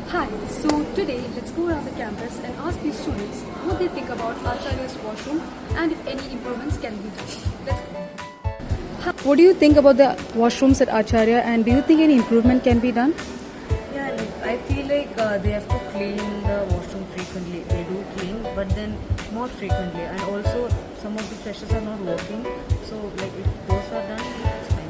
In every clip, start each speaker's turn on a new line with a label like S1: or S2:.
S1: Hi, so today let's go around the campus and ask these students what they think about Acharya's washroom and if any improvements can be done. Let's go. What do you think about the washrooms at Acharya and do you think any improvement can be done?
S2: Yeah, I feel like they have to clean the washroom frequently. They do clean, but then more frequently. And also, some of the flushes are not working. So, like, if those are done, it's fine.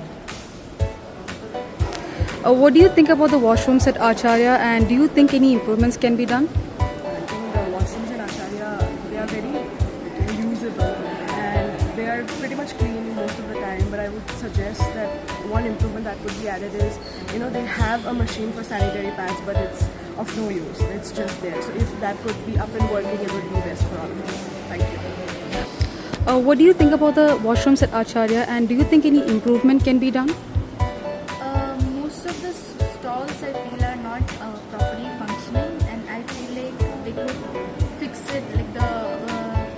S1: What do you think about the washrooms at Acharya and do you think any improvements can be done?
S3: I think the washrooms in Acharya, they are very usable and they are pretty much clean most of the time, but I would suggest that one improvement that could be added is, they have a machine for sanitary pads, but it's of no use. It's just there. So if that could be up and working, it would be best for all of us. Thank you.
S1: What do you think about the washrooms at Acharya and do you think any improvement can be done?
S4: Most of the stalls I feel are not properly functioning, and I feel like they could fix it, like the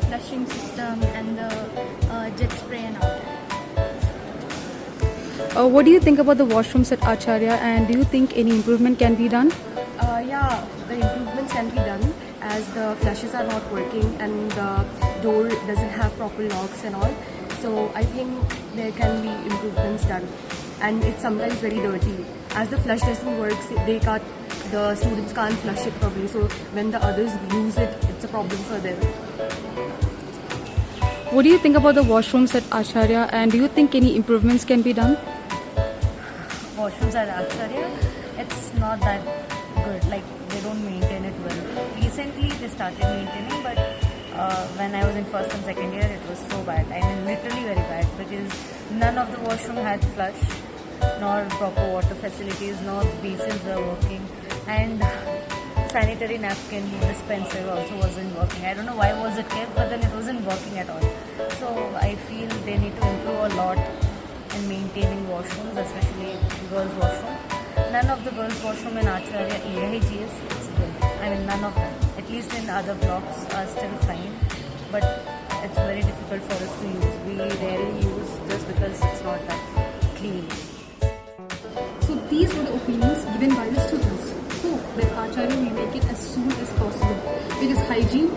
S4: flushing system and the jet spray and all that.
S1: What do you think about the washrooms at Acharya and do you think any improvement can be done?
S3: Yeah, the improvements can be done as the flushes are not working and the door doesn't have proper locks and all. So I think there can be improvements done. And it's sometimes very dirty. As the flush doesn't work, the students can't flush it properly. So when the others use it, it's a problem for them.
S1: What do you think about the washrooms at Acharya and do you think any improvements can be done?
S2: Washrooms at Acharya, it's not that good. Like, they don't maintain it well. Recently, they started maintaining, but when I was in first and second year, it was so bad. I mean, literally very bad, because none of the washroom had flush, nor proper water facilities, nor basins were working, and sanitary napkin dispenser also wasn't working. I don't know why was it kept, but then it wasn't working at all. So I feel they need to improve a lot in maintaining washrooms, especially girls' washroom. None of the girls' washroom in Acharya AIGs is good. I mean, none of them. At least in other blocks are still fine, but it's very difficult for us to use. We rarely use just because it's not that clean.
S1: So these were the opinions given by the students. Hope that Acharya will make it as soon as possible because hygiene